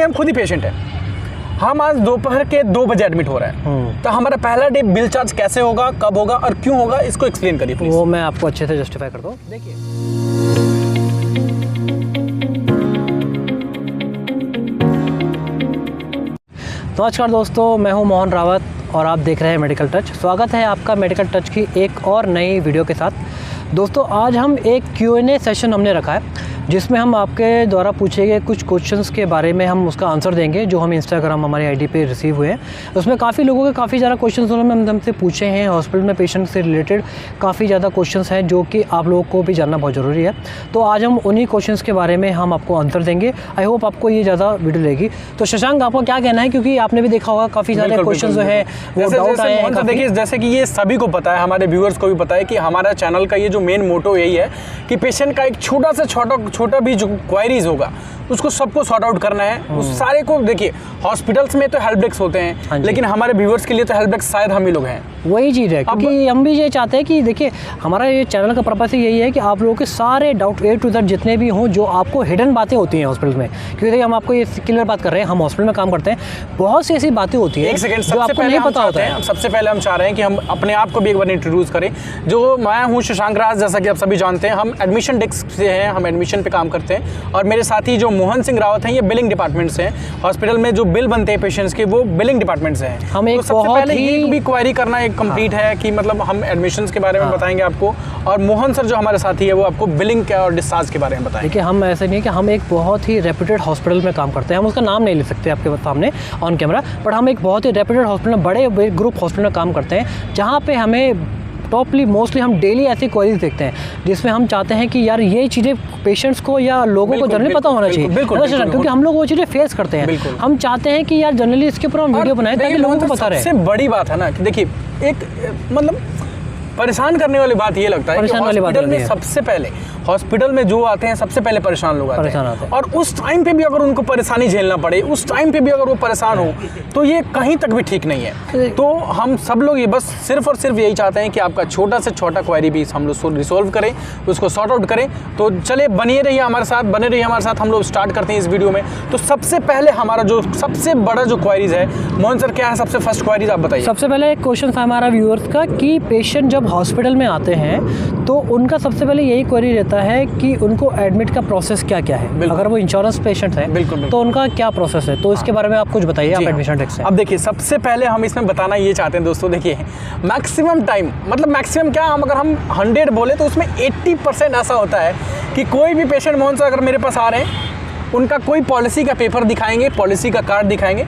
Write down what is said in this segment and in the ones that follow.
हम खुद ही पेशेंट हैं। हम आज दोपहर के 2 बजे एडमिट हो रहे हैं, तो हमारा पहला डे बिल चार्ज कैसे होगा, कब होगा और क्यों होगा, इसको एक्सप्लेन करिए प्लीज। वो मैं आपको अच्छे से जस्टिफाई करता हूँ। देखिए, नमस्कार दोस्तों, मैं हूं मोहन रावत और आप देख रहे हैं मेडिकल टच। स्वागत है आपका मेडिकल टच की एक और नई वीडियो के साथ। दोस्तों, आज हम एक Q&A सेशन हमने रखा है, जिसमें हम आपके द्वारा पूछे गए कुछ क्वेश्चंस के बारे में हम उसका आंसर देंगे, जो हम इंस्टाग्राम हमारी आईडी पे रिसीव हुए हैं। उसमें काफ़ी लोगों के काफ़ी ज़्यादा क्वेश्चंस उन्होंने हमसे पूछे हैं। हॉस्पिटल में पेशेंट से रिलेटेड काफ़ी ज़्यादा क्वेश्चंस हैं, जो कि आप लोगों को भी जानना बहुत ज़रूरी है। तो आज हम उन्हीं क्वेश्चंस के बारे में हम आपको आंसर देंगे। आई होप आपको ये ज़्यादा वीडियो लगेगी। तो शशांक, आपको क्या कहना है, क्योंकि आपने भी देखा होगा काफ़ी सारे क्वेश्चन जो है वो डाउट आए हैं। देखिए, जैसे कि ये सभी को पता है, हमारे व्यूअर्स को भी पता है कि हमारा चैनल का ये जो मेन मोटो यही है कि पेशेंट का एक छोटा से छोटा भी जो क्वायरीज होगा उसको सबको सॉर्ट आउट करना है। उस सारे को देखिए, हॉस्पिटल्स में तो हेल्प डेस्क होते हैं, लेकिन हमारे व्यूअर्स के लिए तो हेल्प डेस्क शायद हम ही लोग हैं। वही चीज़ है, क्योंकि हम भी ये चाहते हैं कि देखिए, हमारा ये चैनल का पर्पस यही है कि आप लोगों के सारे डाउट A to Z जितने भी हों, जो आपको हिडन बातें होती हैं हॉस्पिटल में, क्योंकि देखिए हम आपको ये क्लियर बात कर रहे हैं, हम हॉस्पिटल में काम करते हैं, बहुत सी ऐसी बातें होती है जो आपको नहीं पता होता है। सबसे पहले हम चाह रहे हैं कि हम अपने आप को भी एक बार इंट्रोड्यूस करें। जो मैं हूँ शशांक राज, जैसा कि आप सभी जानते हैं, हम एडमिशन डेस्क से हैं, हम एडमिशन पे काम करते हैं। और मेरे साथी जो मोहन सिंह रावत हैं, ये बिलिंग डिपार्टमेंट से हैं। हॉस्पिटल में जो बिल बनते हैं पेशेंट्स के, वो बिलिंग डिपार्टमेंट से हैं। हम एक सबसे पहले ये भी क्वायरी करना एक कंप्लीट है कि मतलब हम एडमिशन्स के बारे में बताएंगे आपको, और मोहन सर जो हमारे साथी है वो आपको बिलिंग के और डिस्चार्ज के बारे में बताएंगे। देखिए, हम ऐसे नहीं है कि हम एक बहुत ही रेप्यूटेड हॉस्पिटल में काम करते हैं, हम उसका नाम नहीं ले सकते आपके सामने ऑन कैमरा, बट हम एक बहुत ही रेप्यूटेड हॉस्पिटल में, बड़े ग्रुप हॉस्पिटल में काम करते हैं, जहाँ पे हमें टॉपली मोस्टली हम डेली ऐसी क्वेरीज देखते हैं, जिसमें हम चाहते हैं कि यार ये चीज़ें पेशेंट्स को या लोगों को जनरली पता होना चाहिए, क्योंकि हम लोग वो चीज़ें फेस करते हैं। हम चाहते हैं कि यार जनरली इसके ऊपर हम वीडियो बनाएं ताकि लोगों को पता रहे। सबसे बड़ी बात है ना कि देखिए, एक मतलब परेशान करने वाली बात ये लगता है कि हॉस्पिटल में सबसे पहले, हॉस्पिटल में जो आते हैं सबसे पहले परेशान लोग आते हैं। और उस टाइम पे भी अगर उनको परेशानी झेलना पड़े, उस टाइम पे भी अगर वो परेशान हो, तो ये कहीं तक भी ठीक नहीं है। तो हम सब लोग ये बस सिर्फ और सिर्फ यही चाहते हैं कि आपका छोटा से छोटा क्वेरी भी हम लोग रिसोल्व करें, उसको सॉर्ट आउट करें। तो चले, बने रहिए हमारे साथ, हम लोग स्टार्ट करते हैं इस वीडियो में। तो सबसे पहले हमारा जो सबसे बड़ा जो क्वेरीज है, मोहन सर क्या है सबसे फर्स्ट क्वेरीज, आप बताइए। सबसे पहले एक क्वेश्चन था हमारा व्यूअर्स का कि पेशेंट जब हॉस्पिटल में आते हैं तो उनका सबसे पहले यही क्वेरी रहता है कि उनको एडमिट का प्रोसेस क्या क्या है। अगर वो इंश्योरेंस पेशेंट है तो उनका क्या प्रोसेस है, तो इसके बारे में आप कुछ बताइए। आप एडमिशन डेस्क से। अब देखिए, सबसे पहले हम इसमें बताना ये चाहते हैं दोस्तों, देखिए मैक्सिमम टाइम, मतलब मैक्सिमम क्या, अगर हम 100 बोले तो उसमें 80% ऐसा होता है कि कोई भी पेशेंट मोहन से अगर मेरे पास आ रहे हैं, उनका कोई पॉलिसी का पेपर दिखाएंगे, पॉलिसी का कार्ड दिखाएंगे,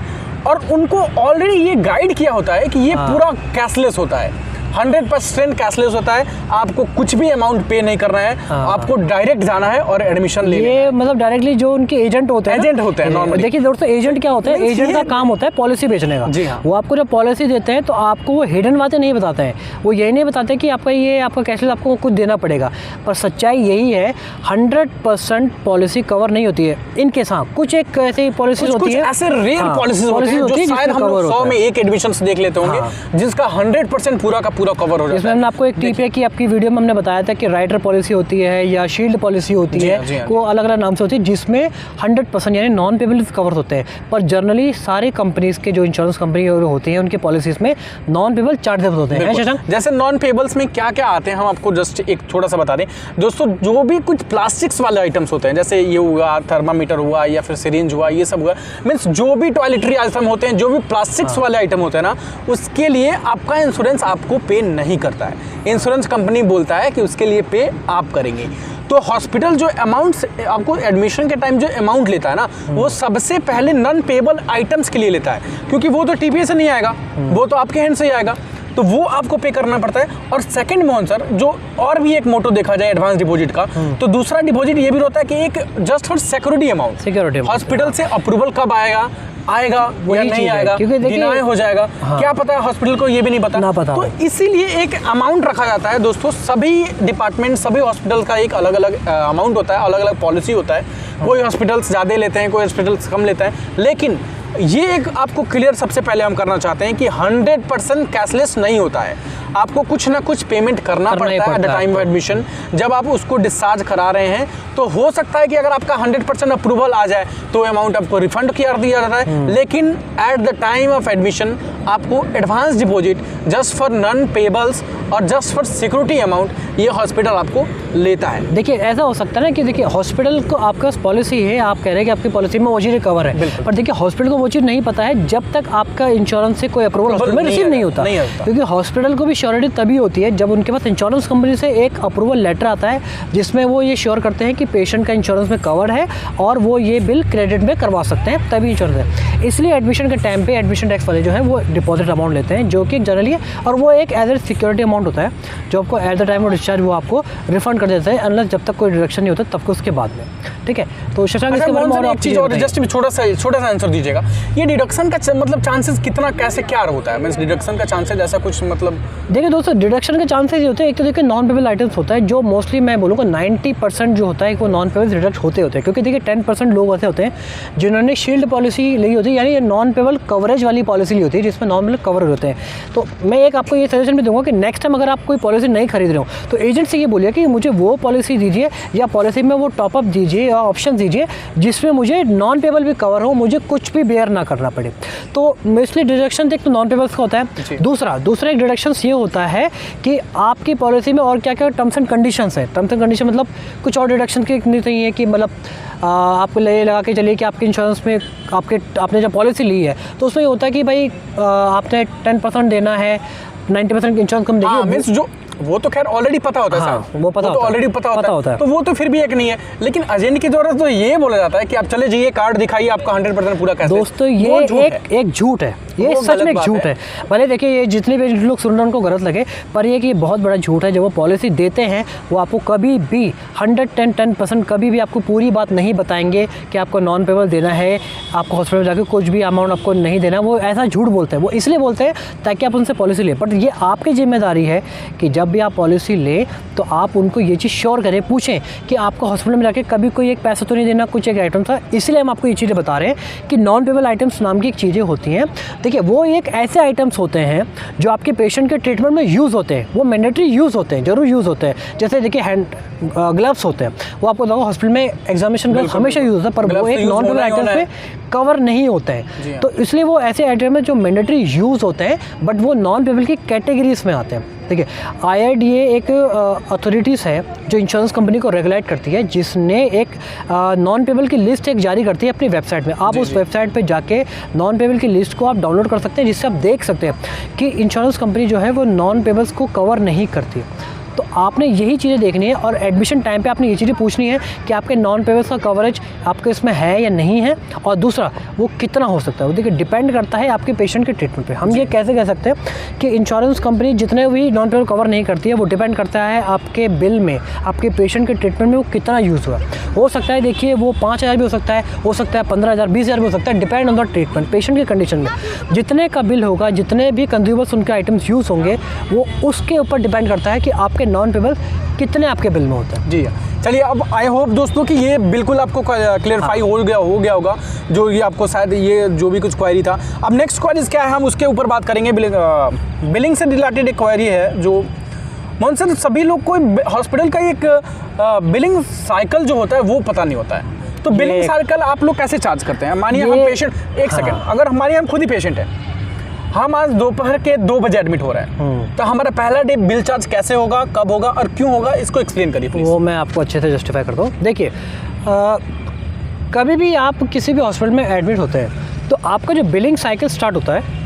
और उनको ऑलरेडी ये गाइड किया होता है कि ये पूरा कैशलेस होता है, 100% कैशलेस होता है। आपको कुछ भी अमाउंट पे नहीं करना है, आपको डायरेक्ट जाना है और एडमिशन लेना है। ये मतलब डायरेक्टली जो उनके एजेंट होते हैं नॉर्मली। देखिए दोस्तों, एजेंट क्या होता है, एजेंट का काम होता है पॉलिसी बेचने का। जी हाँ। वो आपको जब पॉलिसी देते हैं तो आपको वो हिडन बातें नहीं बताते हैं, वो यही नहीं बताते कि आपका कैशलेस आपको कुछ देना पड़ेगा। पर सच्चाई यही है, 100% पॉलिसी कवर नहीं होती है इनके साथ। कुछ एक ऐसी पॉलिसी होती है, ऐसे रेयर पॉलिसीज होती है जो शायद हम 100 में एक एडमिशन देख लेते होंगे, जिसका 100% पूरा का पूरा कवर हो जाता है। इसमें हमने आपको एक टिप है कि आपकी वीडियो में हमने बताया था कि राइटर पॉलिसी होती है या शील्ड पॉलिसी होती है, वो अलग अलग नाम से होती है, जिसमें 100% यानी नॉन पेबल कवर होते हैं। पर जनरली सारे कंपनीज के जो इंश्योरेंस कंपनी होती हैं, उनके पॉलिसीज में नॉन पेबल चार्जेबल होते हैं। जैसे नॉन पेबल्स में क्या क्या आते हैं, हम आपको जस्ट एक थोड़ा सा बता दें दोस्तों। जो भी कुछ प्लास्टिक्स वाले आइटम्स होते हैं, जैसे ये हुआ थर्मामीटर हुआ या फिर सिरिंज हुआ, ये सब हुआ, मीन्स जो भी टॉयलेटरी आइटम होते हैं, जो भी प्लास्टिक्स वाले आइटम होते हैं ना, उसके लिए आपका इंश्योरेंस आपको पे नहीं करता है। इंश्योरेंस कंपनी बोलता है कि उसके लिए पे आप करेंगे। तो हॉस्पिटल जो अमाउंट आपको एडमिशन के टाइम जो अमाउंट लेता है ना, वो सबसे पहले नॉन पेबल आइटम्स के लिए लेता है, क्योंकि वो तो टीपीए से नहीं आएगा, वो तो आपके हैंड से ही आएगा, तो वो आपको पे करना पड़ता है। और सेकंड मोहन सर, जो और भी एक मोटो देखा जाए एडवांस डिपॉजिट का, तो दूसरा डिपॉजिट ये भी होता है कि एक just for security amount. Hospital से अप्रूवल कब आएगा या नहीं आएगा, डिनाई हो जाएगा, क्या पता है हॉस्पिटल को ये भी नहीं पता। तो इसीलिए एक अमाउंट रखा जाता है दोस्तों। सभी डिपार्टमेंट, सभी हॉस्पिटल का एक अलग अलग अमाउंट होता है, अलग अलग पॉलिसी होता है। कोई हॉस्पिटल्स ज़्यादा लेते हैं, कोई हॉस्पिटल्स कम लेते हैं, लेकिन ये एक आपको क्लियर सबसे पहले हम करना चाहते हैं कि 100% कैशलेस नहीं होता है। आपको कुछ ना कुछ पेमेंट करना पड़ता है eight the time of admission. जब आप उसको डिस्चार्ज करा रहे हैं तो हो सकता है कि अगर आपका 100% अप्रूवल आ जाए तो अमाउंट आपको रिफंड किया दिया जाता है, लेकिन at the time of admission आपको advance deposit just for non payables और जस्ट फॉर सिक्योरिटी अमाउंट ये हॉस्पिटल आपको लेता है। देखिए ऐसा हो सकता है ना कि देखिए हॉस्पिटल को आपका पॉलिसी है, आप कह रहे हैं कि आपकी पॉलिसी में वो चीज़ कवर है, पर देखिए हॉस्पिटल को वो चीज़ नहीं पता है जब तक आपका इंश्योरेंस से कोई अप्रूवल हॉस्पिटल में रिसीव नहीं होता, क्योंकि हॉस्पिटल को भी श्योरिटी तभी होती है जब उनके पास इंश्योरेंस कंपनी से एक अप्रूवल लेटर आता है जिसमें वो ये श्योर करते हैं कि पेशेंट का इंश्योरेंस में कवर है और वो ये बिल क्रेडिट में करवा सकते हैं, तभी इंश्योरेंस है। इसलिए एडमिशन के टाइम पे एडमिशन टैक्स वाले जो है वो डिपॉजिट अमाउंट लेते हैं, जो कि जनरली और वो एक एज ए सिक्योरिटी अमाउंट होता है जो आपको eight the time of discharge वो आपको रिफंड कर देता है, अनलेस जब तक कोई डिडक्शन नहीं होता तब को उसके बाद में। ठीक है, तो शशांक इसके बारे में और एक चीज़ और जस्ट छोटा सा आंसर दीजिएगा, ये डिडक्शन का मतलब चांसेस कितना कैसे क्या होता है? मींस डिडक्शन का चांसेस ऐसा कुछ मतलब देखिए दोस्तों, डिडक्शन के चांसेस ये होते हैं, एक तो देखिए नॉन पेबल आइटम्स होता है जो मोस्टली मैं बोलूँगा 90% जो होता है वो नॉन पेबल डिडक्ट होते हैं, क्योंकि देखिए 10% लोग ऐसे होते हैं जिन्होंने शील्ड पॉलिसी ली होती है, यानी नॉन पेबल कवरेज वाली पॉलिसी ली होती है जिसमें नॉन पेबल कवर होते हैं। तो मैं एक आपको ये सजेशन भी दूंगा कि नेक्स्ट टाइम अगर आप कोई पॉलिसी नहीं खरीद रहे हो तो एजेंट से ये बोलिए कि मुझे वो पॉलिसी दीजिए या पॉलिसी में वो टॉपअप दीजिए या ऑप्शन दीजिए जिसमें मुझे नॉन पेबल भी कवर हो, मुझे कुछ भी बेयर ना करना पड़े। तो मोस्टली डिडक्शन एक तो नॉन पेबल्स का होता है। दूसरा एक डिडक्शन ये होता है कि आपकी पॉलिसी में और क्या क्या टर्म्स एंड कंडीशंस है। टर्म्स एंड कंडीशन मतलब कुछ और डिडक्शन की नहीं है कि मतलब आपको लगा के चलिए कि आपके इंश्योरेंस में आपने जब पॉलिसी ली है तो उसमें ये होता है कि भाई आपने 10% देना है, 90% इंश्योरेंस कम देगी। मींस जो वो तो खैर ऑलरेडी पता होता है, हाँ, वो तो ऑलरेडी पता होता है, तो वो तो फिर भी एक नहीं है। लेकिन एजेंट की जरूरत तो ये बोला जाता है कि आप चले जाइए, कार्ड दिखाइए, आपका 100% पूरा कैसे। दोस्तों ये एक झूठ है, ये सच में एक झूठ है। भले देखिए ये जितने भी लोग सुन रहे हैं उनको गलत लगे, पर ये कि बहुत बड़ा झूठ है। जब वो पॉलिसी देते हैं वो आपको कभी भी 110% कभी भी आपको पूरी बात नहीं बताएंगे कि आपको नॉन पेबल देना है, आपको हॉस्पिटल में जाकर कुछ भी अमाउंट आपको नहीं देना। वो ऐसा झूठ बोलते हैं, वो इसलिए बोलते हैं ताकि आप उनसे पॉलिसी लें। बट ये आपकी जिम्मेदारी है कि जब भी आप पॉलिसी लें तो आप उनको ये चीज़ श्योर करें, पूछें कि आपको हॉस्पिटल में जाके कभी कोई एक पैसा तो नहीं देना, कुछ एक आइटम था। इसलिए हम आपको ये चीज़ें बता रहे हैं कि नॉन पेबल आइटम्स नाम की एक चीज़ें होती हैं। देखिए वो एक ऐसे आइटम्स होते हैं जो आपके पेशेंट के ट्रीटमेंट में यूज़ होते हैं, वो मैंडेटरी यूज़ होते हैं, जरूर यूज़ होते हैं। जैसे देखिए हैंड ग्लव्स होते हैं, वो आपको देखो हॉस्पिटल में एग्जामिनेशन ग्लव्स हमेशा यूज़ होता है, पर वो एक नॉन पेबल आइटम्स पे कवर नहीं होते हैं। तो इसलिए वो ऐसे आइटम है जो मैंडेटरी यूज़ होते हैं बट वो नॉन पेबल की कैटेगरीज में आते हैं। देखिए IRDA एक अथॉरिटीज़ है जो इंश्योरेंस कंपनी को रेगुलेट करती है, जिसने एक नॉन पेबल की लिस्ट एक जारी करती है अपनी वेबसाइट में। आप उस वेबसाइट पे जाके नॉन पेबल की लिस्ट को आप डाउनलोड कर सकते हैं, जिससे आप देख सकते हैं कि इंश्योरेंस कंपनी जो है वो नॉन पेबल्स को कवर नहीं करती। तो आपने यही चीज़ें देखनी है और एडमिशन टाइम पे आपने ये चीज़ें पूछनी है कि आपके नॉन पेबल्स का कवरेज आपके इसमें है या नहीं है, और दूसरा वो कितना हो सकता है। वो देखिए डिपेंड करता है आपके पेशेंट के ट्रीटमेंट पे। हम ये कैसे कह सकते हैं कि इंश्योरेंस कंपनी जितने भी नॉन पेबल कवर नहीं करती है वो डिपेंड करता है आपके बिल में, आपके पेशेंट के ट्रीटमेंट में वो कितना यूज़ हुआ। हो सकता है देखिए वो 5,000 भी हो सकता है 15,000 20,000 भी हो सकता है, depend on the treatment, patient की कंडीशन में। जितने का बिल होगा, जितने भी कंज्यूमर्स उनके आइटम्स यूज़ होंगे, वो उसके ऊपर डिपेंड करता है कि आपके नॉन पेबल कितने आपके बिल में होता है। जी चलिए, अब आई होप दोस्तों कि ये बिल्कुल आपको क्लियरफाई हो गया होगा, जो ये आपको शायद ये जो भी कुछ क्वेरी था। अब नेक्स्ट क्वेरीज क्या है हम उसके ऊपर बात करेंगे। बिलिंग से रिलेटेड एक क्वेरी है जो मोहन सर, सभी लोग को हॉस्पिटल का एक बिलिंग साइकिल जो होता है वो पता नहीं होता है। तो बिलिंग साइकिल आप लोग कैसे चार्ज करते हैं? मानिए हम पेशेंट, एक सेकेंड, अगर हमारे हम खुद ही पेशेंट हैं, हम आज दोपहर के 2 बजे एडमिट हो रहे हैं, तो हमारा पहला डे बिल चार्ज कैसे होगा, कब होगा और क्यों होगा, इसको एक्सप्लेन करिए प्लीज। वो मैं आपको अच्छे से जस्टिफाई करता हूँ। देखिए कभी भी आप किसी भी हॉस्पिटल में एडमिट होते हैं तो आपका जो बिलिंग साइकिल स्टार्ट होता है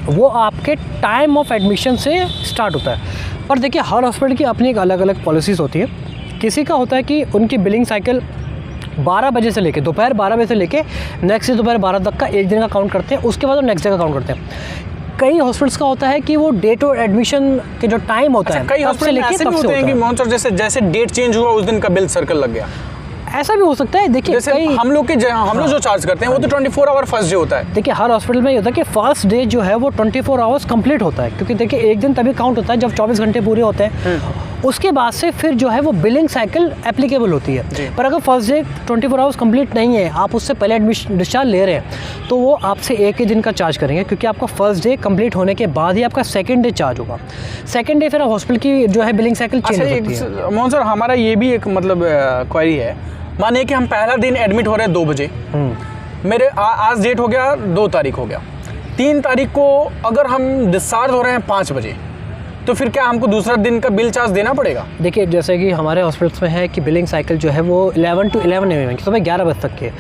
वो आपके टाइम ऑफ एडमिशन से स्टार्ट होता है। पर देखिए हर हॉस्पिटल की अपनी एक अलग अलग पॉलिसीज़ होती है। किसी का होता है कि उनकी बिलिंग साइकिल 12 बजे से लेके दोपहर 12 बजे से लेके नेक्स्ट दोपहर 12 तक का एक दिन का काउंट करते हैं, उसके बाद वो नेक्स्ट डे का काउंट करते हैं। कई हॉस्पिटल्स का होता है कि वो डेट और एडमिशन के जो टाइम होता है, कई हॉस्पिटल ऐसे भी होते हैं कि मोहन सर जैसे डेट चेंज हुआ उस दिन का बिल सर्कल लग गया, ऐसा भी हो सकता है। देखिए जैसे हम लोग जो चार्ज करते हैं वो तो 24 आवर फर्स्ट डे होता है। देखिए हर हॉस्पिटल में ये होता है कि फर्स्ट डे जो है वो 24 आवर्स कंप्लीट होता है, क्योंकि देखिए एक दिन तभी काउंट होता है जब 24 घंटे पूरे होते हैं। उसके बाद से फिर जो है वो बिलिंग साइकिल एप्लीकेबल होती है। पर अगर फर्स्ट डे 24 आवर्स कंप्लीट नहीं है, आप उससे पहले एडमिशन डिस्चार्ज ले रहे हैं, तो वो आपसे एक ही दिन का चार्ज करेंगे, क्योंकि आपका फर्स्ट डे कंप्लीट होने के बाद ही आपका सेकंड डे चार्ज होगा। सेकंड डे फिर हॉस्पिटल की जो है बिलिंग साइकिल चेंज हो सकती है। मोहन सर, हमारा ये भी एक मतलब क्वेरी है, मानिए कि हम पहला दिन एडमिट हो रहे हैं 2 बजे, मेरे आज डेट हो गया 2 तारीख हो गया, 3 तारीख को अगर हम डिस्चार्ज हो रहे हैं 5 बजे, तो फिर क्या हमको दूसरा दिन का बिल चार्ज देना पड़ेगा? देखिए, जैसे कि हमारे हॉस्पिटल्स में है कि बिलिंग साइकिल जो है वो 11 to 11 AM की, सुबह 11 बजे तक के।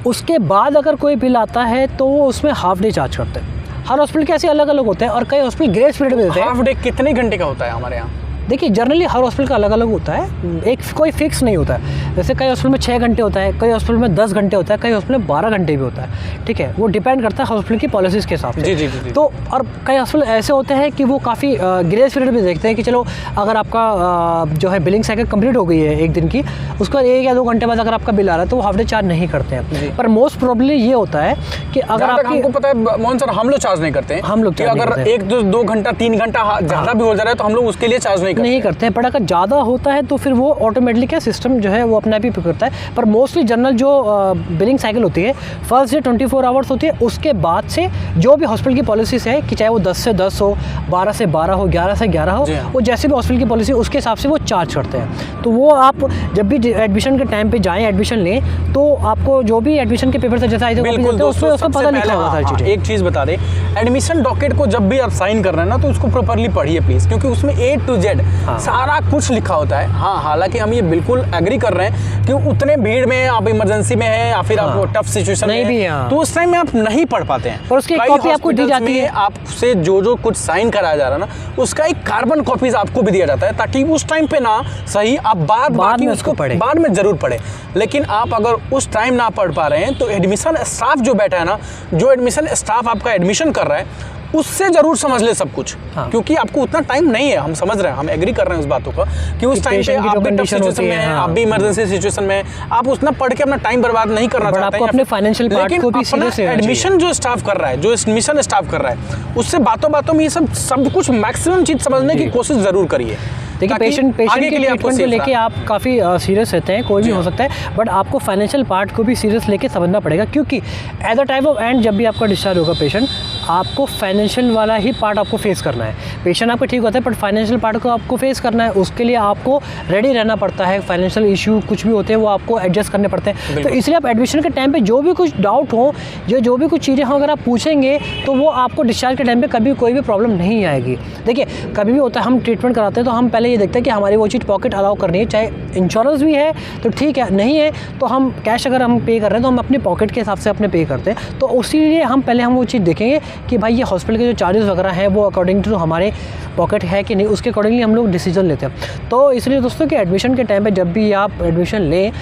उसके बाद अगर कोई बिल आता है तो वो उसमें हाफ डे चार्ज करते हैं। हर हॉस्पिटल के ऐसे अलग अलग होते हैं और कई हॉस्पिटल ग्रेस पीरियड में देते हैं। हाफ डे कितने घंटे का होता है हमारे यहाँ? देखिए, जनरली हर हॉस्पिटल का अलग अलग होता है, एक कोई फिक्स नहीं होता है। जैसे कई हॉस्पिटल में 6 घंटे होता है, कई हॉस्पिटल में 10 घंटे होता है, कई हॉस्पिटल में 12 घंटे भी होता है। ठीक है, वो डिपेंड करता है हॉस्पिटल की पॉलिसीज़ के हिसाब से। जी। तो और कई हॉस्पिटल ऐसे होते हैं कि वो काफ़ी ग्रेस पीरियड भी देखते हैं कि चलो अगर आपका जो है बिलिंग साइकिल कंप्लीट हो गई है एक दिन की, उसके बाद 1 या 2 घंटे बाद अगर आपका बिल आ रहा है तो वो हाफ डे चार्ज नहीं करते हैं। पर मोस्ट प्रॉब्लली ये होता है कि अगर हमको पता है मोहन सर, हम लोग चार्ज नहीं करते हैं। हम लोग अगर 1-2 घंटा 3 घंटा ज़्यादा भी हो जा रहा है तो हम लोग उसके लिए चार्ज नहीं करते हैं। पर ज़्यादा होता है तो फिर वो ऑटोमेटिकली क्या सिस्टम जो है वो अपने आप ही पे करता है। पर मोस्टली जनरल जो बिलिंग साइकिल होती है फर्स्ट डे 24 आवर्स होती है, उसके बाद से जो भी हॉस्पिटल की पॉलिसीज है कि चाहे वो 10 से 10 हो, 12 से 12 हो, 11 से 11 हो, वो जैसे भी हॉस्पिटल की पॉलिसी उसके हिसाब से वो चार्ज करते हैं। तो वो आप जब भी एडमिशन के टाइम पे जाएँ, एडमिशन लें, तो आपको जो भी एडमिशन के पेपर से जैसा उसका पता लिखा होगा सारी चीज़ें। एक चीज़ बता दें, एडमिशन डॉक्यूमेंट को जब भी आप साइन कर रहे हैं ना तो उसको प्रॉपर्ली पढ़िए प्लीज़, क्योंकि उसमें A to Z सारा कुछ लिखा होता है। हाँ, हालांकि हम ये बिल्कुल एग्री कर रहे हैं कि उतने भीड़ में आप इमरजेंसी में हैं या फिर आप टफ सिचुएशन में हैं, तो उस टाइम में आप नहीं पढ़ पाते हैं। और उसकी कॉपी आपको दी जाती है। आपसे जो कुछ साइन कराया जा रहा है ना, उसका एक कार्बन कॉपीज आपको भी दिया जाता है, ताकि उस टाइम पे ना सही आप बाद में उसको पढ़े, बाद में जरूर पढ़े। लेकिन आप अगर उस टाइम ना पढ़ पा रहे हैं तो एडमिशन स्टाफ जो बैठा है ना, जो एडमिशन स्टाफ आपका एडमिशन कर रहा है, उससे जरूर समझ ले सब कुछ। क्योंकि आपको उतना टाइम नहीं है, हम समझ रहे हैं, हम एग्री कर रहे हैं उस बातों का कि उस टाइम पे आप भी टफ सिचुएशन में हैं, आप भी इमरजेंसी सिचुएशन में हैं, आप उतना पढ़ के अपना टाइम बर्बाद नहीं करना चाहते हैं। आपको अपने फाइनेंशियल पार्ट को भी सीरियस लेना चाहिए। एडमिशन जो स्टाफ कर रहा है, जो एडमिशन स्टाफ कर रहा है, उससे बातों में ये सब कुछ मैक्सिमम चीज समझने की कोशिश जरूर करिए। देखिए, पेशेंट के ट्रीटमेंट को लेके आप काफ़ी सीरियस रहते हैं, कोई भी हो सकता है, बट आपको फाइनेंशियल पार्ट को भी सीरियस लेके समझना पड़ेगा, क्योंकि eight the time of and जब भी आपका डिस्चार्ज होगा पेशेंट, आपको फाइनेंशियल वाला ही पार्ट आपको फेस करना है। पेशेंट आपका ठीक होता है, बट फाइनेंशियल पार्ट को आपको फेस करना है, उसके लिए आपको रेडी रहना पड़ता है। फाइनेंशियल इशू कुछ भी होते हैं वो आपको एडजस्ट करने पड़ते हैं। तो इसलिए आप एडमिशन के टाइम पे जो भी कुछ डाउट हो, जो भी कुछ चीज़ें हों, अगर आप पूछेंगे तो वो आपको डिस्चार्ज के टाइम पे कभी कोई भी प्रॉब्लम नहीं आएगी। देखिए, कभी भी होता है हम ट्रीटमेंट कराते हैं तो हम पहले ये देखते हैं कि हमारी वो चीज़ पॉकेट अलाउ करनी है, चाहे इंश्योरेंस भी है तो ठीक है, नहीं है तो हम कैश अगर हम पे कर रहे हैं तो हम अपने पॉकेट के हिसाब से अपने पे करते हैं। तो उसी लिए हम पहले वो चीज़ देखेंगे कि भाई ये हॉस्पिटल के जो चार्जेस वगैरह हैं वो अकॉर्डिंग टू हमारे पॉकेट है कि नहीं, उसके अकॉर्डिंगली हम लोग डिसीजन लेते हैं। तो इसलिए दोस्तों कि एडमिशन के टाइम पे जब भी आप एडमिशन लें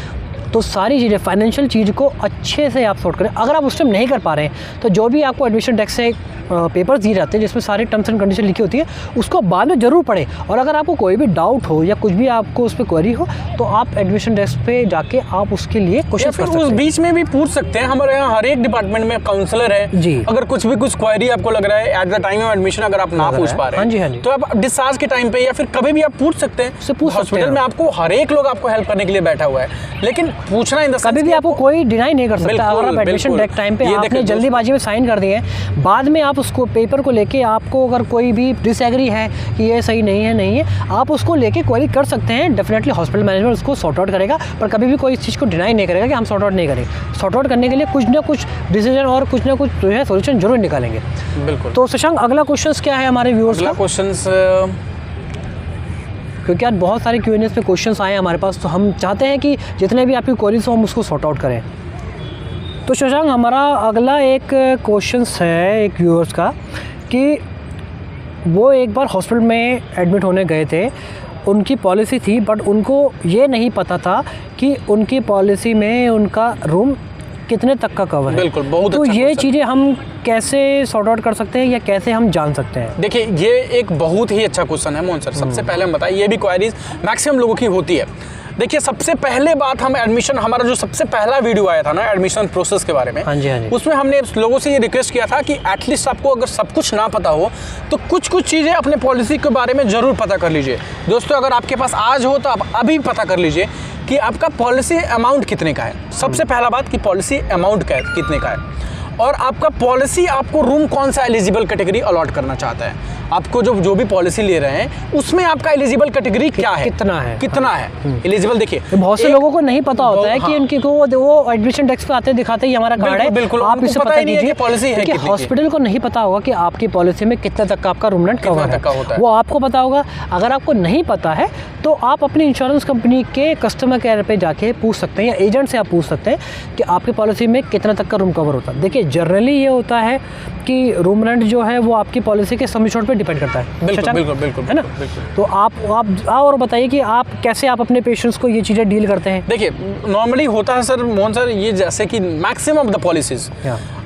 तो सारी चीज़ें फाइनेंशियल चीज़ को अच्छे से आप सॉर्ट करें। अगर आप उस टाइम नहीं कर पा रहे हैं तो जो भी आपको एडमिशन डेस्क से पेपर्स दिए जाते हैं जिसमें सारी टर्म्स एंड कंडीशन लिखी होती है, उसको बाद में ज़रूर पढ़ें। और अगर आपको कोई भी डाउट हो या कुछ भी आपको उस पर क्वेरी हो तो आप एडमिशन डेस्क पे जाके आप उसके लिए क्वेश्चन कर सकते हैं। उस बीच में भी पूछ सकते हैं, हमारे यहाँ हर एक डिपार्टमेंट में काउंसलर है जी। अगर कुछ क्वेरी आपको लग रहा है eight the time of admission अगर आप ना पूछ पा रहे हैं, तो आप डिस्चार्ज के टाइम पे या फिर कभी भी आप पूछ सकते हैं। हॉस्पिटल में आपको हर एक लोग आपको हेल्प करने के लिए बैठा हुआ है, लेकिन पूछना इन द सेंस कभी भी आपको कोई डिनाई नहीं कर सकता। अगर आप एडमिशन डेस्क टाइम पे आपने जल्दीबाजी में साइन कर दिए, बाद में आप उसको पेपर को लेके आपको अगर कोई भी डिसएग्री है कि ये सही नहीं है, आप उसको लेके क्वेरी कर सकते हैं। डेफिनेटली हॉस्पिटल मैनेजमेंट उसको सॉर्ट आउट करेगा, पर कभी भी कोई इस चीज़ को डिनाई नहीं करेगा कि हम सॉर्ट आउट नहीं करेंगे। सॉर्ट आउट करने के लिए कुछ ना कुछ डिसीजन और कुछ ना कुछ जो है सोल्यूशन जरूर निकालेंगे। बिल्कुल। तो शशांक, अगला क्वेश्चन क्या है हमारे व्यूअर्स का? क्वेश्चंस क्योंकि आज बहुत सारे Q&A पे क्वेश्चंस आए हमारे पास, तो हम चाहते हैं कि जितने भी आपकी क्वेरीज हो हम उसको सॉर्ट आउट करें। तो शशांक, हमारा अगला एक क्वेश्चंस है एक व्यूअर्स का कि वो एक बार हॉस्पिटल में एडमिट होने गए थे, उनकी पॉलिसी थी बट उनको ये नहीं पता था कि उनकी पॉलिसी में उनका रूम कितने तक का कवर है। बिल्कुल, बहुत तो अच्छा ये चीज़ें हम कैसे सॉर्ट आउट कर सकते हैं या कैसे हम जान सकते हैं? देखिए, ये एक बहुत ही अच्छा क्वेश्चन है मोहन सर। सबसे पहले हम बताएं, ये भी क्वेरीज मैक्सिमम लोगों की होती है। देखिए सबसे पहले बात, हम एडमिशन, हमारा जो सबसे पहला वीडियो आया था ना एडमिशन प्रोसेस के बारे में, हाँ जी, हाँ जी। उसमें हमने लोगों से ये रिक्वेस्ट किया था कि एटलीस्ट आपको अगर सब कुछ ना पता हो तो कुछ कुछ चीज़ें अपने पॉलिसी के बारे में ज़रूर पता कर लीजिए। दोस्तों अगर आपके पास आज हो तो आप अभी पता कर लीजिए कि आपका पॉलिसी अमाउंट कितने का है। सबसे पहला बात कि पॉलिसी अमाउंट कितने का है, और आपका पॉलिसी आपको रूम कौन सा एलिजिबल कैटेगरी अलॉट करना चाहता है। आपको जो भी पॉलिसी ले रहे हैं उसमें आपका एलिजिबल कैटेगरी क्या है, कितना है एलिजिबल। देखिए बहुत से लोगों को नहीं पता होता है कि उनकी को वो एडमिशन डेस्क पे आते दिखाते ही हमारा कार्ड है, बिल्कुल आप इसे पता कीजिए। पॉलिसी है कितनी, हॉस्पिटल को नहीं पता होगा कि आपकी पॉलिसी में कितने तक का आपका रूम रेंट कवर है, वो आपको पता होगा। अगर आपको नहीं पता है तो आप अपनी इंश्योरेंस कंपनी के कस्टमर केयर पे जाके पूछ सकते हैं, या एजेंट से आप पूछ सकते हैं कि आपकी पॉलिसी में कितना तक का रूम कवर होता है। देखिए जनरली ये होता है कि रूम रेंट जो है वो आपकी पॉलिसी के सम इंश्योर्ड पे डिपेंड करता है। बिल्कुल है ना। तो आप और बताइए कि आप कैसे आप अपने पेशेंट्स को ये चीज़ें डील करते हैं। देखिए नॉर्मली होता है सर मोहन सर, ये जैसे कि मैक्सिमम ऑफ द पॉलिसीज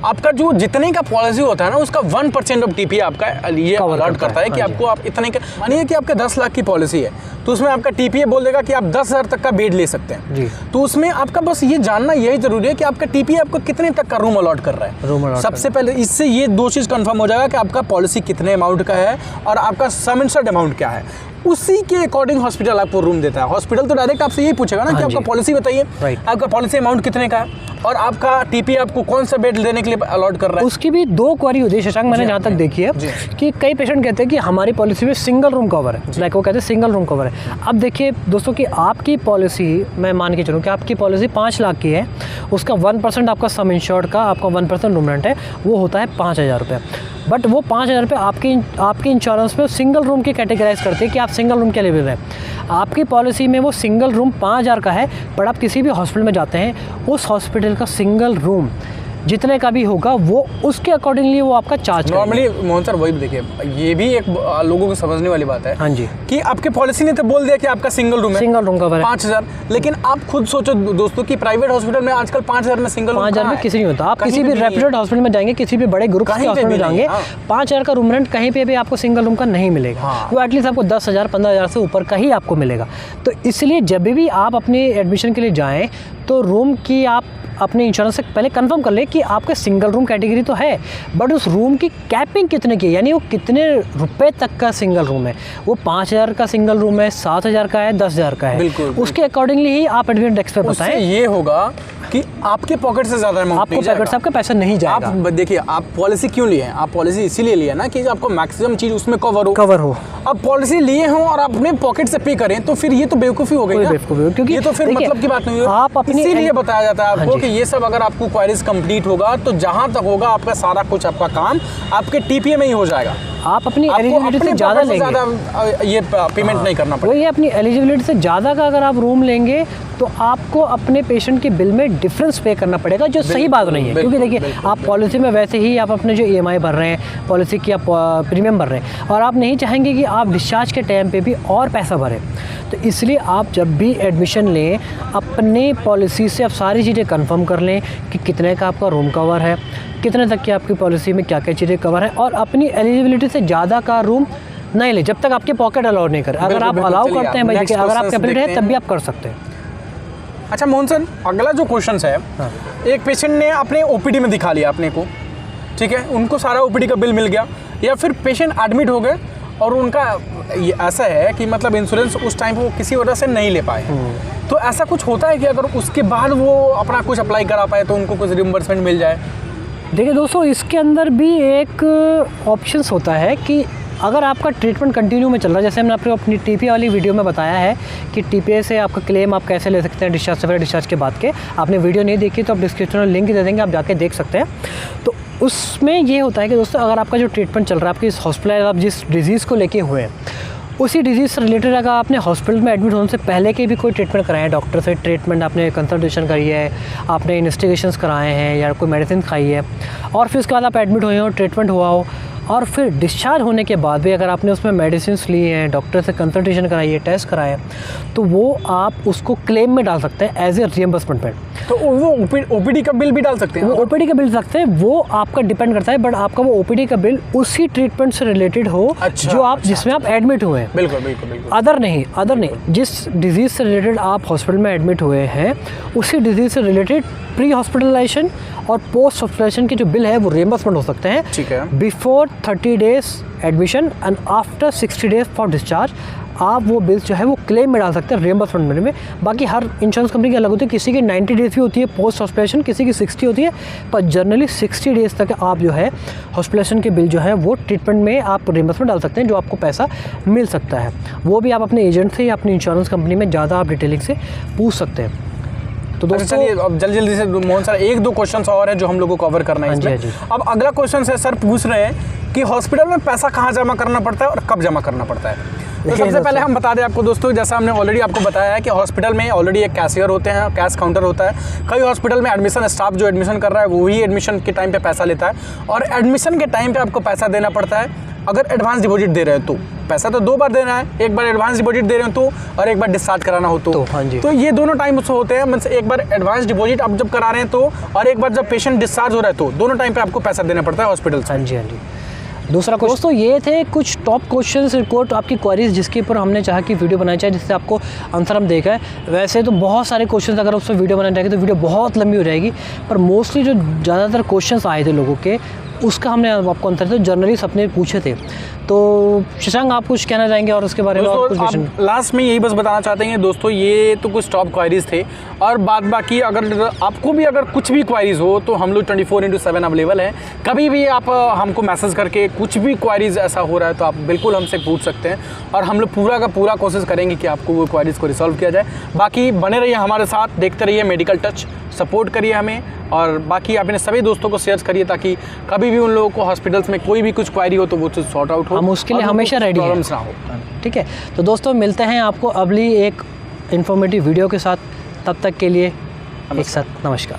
आपका जो जितने का पॉलिसी होता है ना उसका 1% ऑफ टीपीए आपका ये अलॉट करता है कि आपको आप इतने का, मानिए कि आपका 10 लाख की पॉलिसी है तो उसमें आपका टीपीए बोल देगा कि आप 10,000 तक का बेड ले सकते हैं जी। तो उसमें आपका बस ये जानना यही जरूरी है कि आपका टीपीए आपको कितने तक का रूम अलॉट कर रहा है। सबसे पहले इससे ये दो चीज़ कंफर्म हो जाएगा कि आपका पॉलिसी कितने अमाउंट का है और आपका सम इंश्योर्ड अमाउंट क्या है। उसी के अकॉर्डिंग हॉस्पिटल आपको रूम देता है। हॉस्पिटल तो डायरेक्ट आपसे यही पूछेगा ना कि आपका पॉलिसी बताइए, आपका पॉलिसी अमाउंट कितने का है और आपका टीपी आपको कौन सा बेड देने के लिए अलॉट कर रहा है। उसकी भी दो क्वारी होती है शशांक, मैंने जहाँ तक देखी है कि कई पेशेंट कहते हैं कि हमारी पॉलिसी में सिंगल रूम कवर है, लाइक वो कहते हैं सिंगल रूम कवर है। अब देखिए दोस्तों कि आपकी पॉलिसी, मैं मान के चलूँ कि आपकी पॉलिसी 5 लाख की है, उसका 1% आपका सम इंश्योर्ड का आपका 1% रूम रेंट है, वो होता है 5,000 रुपये। बट वो 5,000 रुपये आपकी इंश्योरेंस में सिंगल रूम की कैटेगराइज करते हैं कि आप सिंगल रूम के लिए हैं। आपकी पॉलिसी में वो सिंगल रूम 5,000 का है, बट आप किसी भी हॉस्पिटल में जाते हैं उस हॉस्पिटल का सिंगल रूम जितने का भी होगा वो उसके अकॉर्डिंगली वो आपका चार्ज नॉर्मली मोहन सर वही देखिए, ये भी एक लोगों को समझने वाली बात है। हाँ जी, कि आपके पॉलिसी ने तो बोल दिया कि आपका सिंगल रूम है, सिंगल रूम कवर है 5,000, लेकिन आप खुद सोचो दोस्तों कि प्राइवेट हॉस्पिटल में आजकल 5,000 में सिंगल 5,000 में किसी नहीं होता। आप किसी भी रेप्यूटेड हॉस्पिटल में जाएंगे, किसी भी बड़े ग्रुप के हॉस्पिटल में जाएंगे, 5,000 का रूम रेंट कहीं पे भी आपको सिंगल रूम का नहीं मिलेगा। वो एटलीस्ट आपको 10,000 15,000 से ऊपर का ही आपको मिलेगा। तो इसलिए जब भी आप अपने एडमिशन के लिए जाएँ तो रूम की आप अपने इंश्योरेंस से पहले कंफर्म कर ले कि आपका सिंगल रूम कैटेगरी तो है, बट उस रूम की कैपिंग कितने की है, यानी वो कितने रुपए तक का सिंगल रूम है। वो 5,000 का सिंगल रूम है, 7,000 का है, 10,000 का है, बिल्कुल उसके अकॉर्डिंगली ही आप एडमिशन डेस्क पे बताएं। ये होगा कि आपके पॉकेट से ज़्यादा अमाउंट आपको पॉकेट से आपका पैसा नहीं जाएगा। आप देखिए आप पॉलिसी क्यों लिए हैं, आप पॉलिसी इसीलिए लिए ना कि आपको मैक्सिमम चीज़ उसमें कवर हो। अब पॉलिसी लिए हो और आप अपने पॉकेट से पे करें तो फिर ये तो बेवकूफ़ी हो गई ना, क्योंकि ये तो फिर मतलब की बात नहीं है। आप अपनी इसीलिए बताया जाता है आपको कि ये सब अगर आपको क्वायरीज कंप्लीट होगा तो जहाँ तक होगा आपका सारा कुछ आपका काम आपके टीपीए में ही हो जाएगा। आप अपनी एलिजिबिलिटी से ज़्यादा लेंगे, ये पेमेंट नहीं करना पड़ेगा। वही अपनी एलिजिबिलिटी से ज़्यादा का अगर आप रूम लेंगे तो आपको अपने पेशेंट के बिल में डिफरेंस पे करना पड़ेगा, जो सही बात नहीं है। क्योंकि देखिए आप पॉलिसी में वैसे ही आप अपने जो EMI भर रहे हैं, पॉलिसी की आप प्रीमियम भर रहे हैं, और आप नहीं चाहेंगे कि आप डिस्चार्ज के टाइम पे भी और पैसा भरें। तो इसलिए आप जब भी एडमिशन लें अपने पॉलिसी से आप सारी चीज़ें कंफर्म कर लें कि कितने का आपका रूम कवर है, कितने तक की आपकी पॉलिसी में क्या क्या चीज़ें कवर है, और अपनी एलिजिबिलिटी से ज़्यादा का रूम नहीं ले जब तक आपके पॉकेट अलाउ नहीं करे। अगर आप अलाउ करते हैं भाई, देखिए अगर आप कैपेबल है तब भी आप कर सकते हैं। अच्छा मोहन सर, अगला जो क्वेश्चन है, एक पेशेंट ने अपने OPD में दिखा लिया अपने को, ठीक है, उनको सारा OPD का बिल मिल गया, या फिर पेशेंट एडमिट हो गए और उनका ये ऐसा है कि मतलब इंश्योरेंस उस टाइम वो किसी वजह से नहीं ले पाए, तो ऐसा कुछ होता है कि अगर उसके बाद वो अपना कुछ अप्लाई करा पाए तो उनको कुछ रिम्बर्समेंट मिल जाए? देखिए दोस्तों, इसके अंदर भी एक ऑप्शंस होता है कि अगर आपका ट्रीटमेंट कंटिन्यू में चल रहा है, जैसे हमने आपको अपनी टीपीए वाली वीडियो में बताया है कि टीपीए से आपका क्लेम आप कैसे ले सकते हैं डिस्चार्ज से पहले, डिस्चार्ज के बाद के। आपने वीडियो नहीं देखी तो आप डिस्क्रिप्शन में लिंक दे देंगे, आप जाके देख सकते हैं। तो उसमें ये होता है कि दोस्तों अगर आपका जो ट्रीटमेंट चल रहा है, आपकी इस हॉस्पिटल आप जिस डिजीज़ को लेके हुए हैं उसी डिजीज़ से रिलेटेड अगर आपने हॉस्पिटल में एडमिट होने से पहले के भी कोई ट्रीटमेंट कराए हैं, डॉक्टर से ट्रीटमेंट आपने कंसल्टेशन करी है, आपने इन्वेस्टिगेशंस कराए हैं या कोई मेडिसिन खाई है, और फिर उसके बाद आप एडमिट हुए हो, ट्रीटमेंट हुआ हो, और फिर डिस्चार्ज होने के बाद भी अगर आपने उसमें मेडिसिन ली हैं, डॉक्टर से कंसल्टेशन कराई है, टेस्ट कराया, तो वो आप उसको क्लेम में डाल सकते हैं एज ए रियम्बर्समेंट में। तो वो ओपीडी का बिल भी डाल सकते हैं? वो ओपीडी का बिल सकते हैं, वो आपका डिपेंड करता है, बट आपका वो ओपीडी का बिल उसी ट्रीटमेंट से रिलेटेड हो जो आप जिसमें आप एडमिट हुए हैं। बिल्कुल बिल्कुल बिल्कुल। अदर नहीं, जिस डिजीज़ से रिलेटेड आप हॉस्पिटल में एडमिट हुए हैं उसी डिजीज़ से रिलेटेड प्री हॉस्पिटलाइजेशन और पोस्ट हॉस्पिटलाइजेशन के जो बिल है वो रियम्बर्समेंट हो सकते हैं। ठीक है। Before 30 days admission and after 60 days for discharge आप वो बिल्स जो है वो क्लेम में डाल सकते हैं रियम्बर्समेंट में। बाकी हर इंश्योरेंस कंपनी की अलग होती है, किसी की 90 डेज़ भी होती है पोस्ट हॉस्पिटलाइजेशन, किसी की 60 होती है, पर जनरली 60 डेज़ तक आप जो है हॉस्पिटलाइजेशन के बिल जो है वो ट्रीटमेंट में आप रियम्बर्समेंट डाल सकते हैं, जो आपको पैसा मिल सकता है। वो भी आप अपने एजेंट से या अपनी इंश्योरेंस कंपनी में ज़्यादा आप डिटेलिंग से पूछ सकते हैं। तो दोस्तों चलिए अब जल्दी से मोहन सर एक दो क्वेश्चंस और है जो हम लोग को कवर करना है इसमें। अब अगला क्वेश्चन है, सर पूछ रहे हैं कि हॉस्पिटल में पैसा कहाँ जमा करना पड़ता है और कब जमा करना पड़ता है? तो सबसे पहले हम बता दें आपको दोस्तों, जैसा हमने ऑलरेडी आपको बताया है कि हॉस्पिटल में ऑलरेडी एक कैशियर होते हैं, कैश काउंटर होता है। कई हॉस्पिटल में एडमिशन स्टाफ जो एडमिशन कर रहा है वो ही एडमिशन के टाइम पे पैसा लेता है, और एडमिशन के टाइम पे आपको पैसा देना पड़ता है। अगर एडवांस डिपॉजिट दे रहे हो तो पैसा तो 2 बार देना है, एक बार एडवांस डिपॉजिट दे रहे हो तो, और एक बार डिस्चार्ज कराना हो तो। हाँ जी। तो ये दोनों टाइम उससे होते हैं, मतलब एक बार एडवांस डिपॉजिट आप जब करा रहे हैं तो, और एक बार जब पेशेंट डिस्चार्ज हो रहा है तो, दोनों टाइम पे आपको पैसा देना पड़ता है हॉस्पिटल से। हाँ जी। दूसरा दोस्तों ये थे कुछ टॉप क्वेश्चंस रिकॉर्ड आपकी क्वेरीज जिसके ऊपर हमने चाहा कि वीडियो बनाई जाए, जिससे आपको आंसर हम देखा है। वैसे तो बहुत सारे क्वेश्चंस अगर उस पर वीडियो बनाई जाएगी तो वीडियो बहुत लंबी हो जाएगी, पर मोस्टली जो ज़्यादातर क्वेश्चंस आए थे लोगों के उसका हमने आपको आंसर तो जर्नलिस्ट अपने पूछे थे। तो शशांक आप कुछ कहना चाहेंगे और उसके बारे में और कुछ? लास्ट में यही बस बताना चाहते हैं दोस्तों, ये तो कुछ टॉप क्वायरीज थे, और बाद बाकी अगर आपको भी अगर कुछ भी क्वायरीज हो तो हम लोग 24/7 अवेलेबल हैं। कभी भी आप हमको मैसेज करके कुछ भी क्वायरीज ऐसा हो रहा है तो आप बिल्कुल हमसे पूछ सकते हैं, और हम लोग पूरा का पूरा कोशिश करेंगे कि आपको वो क्वायरीज को रिजॉल्व किया जाए। बाकी बने रहिए हमारे साथ, देखते रहिए मेडिकल टच, सपोर्ट करिए हमें, और बाकी अपने सभी दोस्तों को शेयर करिए ताकि कभी भी उन लोगों को हॉस्पिटल्स में कोई भी कुछ क्वायरी हो तो वो चीज़ सॉर्ट आउट हो। हम उसके लिए हमेशा रेडी हैं, ना हो। ठीक है, तो दोस्तों मिलते हैं आपको अगली एक इन्फॉर्मेटिव वीडियो के साथ, तब तक के लिए एक साथ नमस्कार।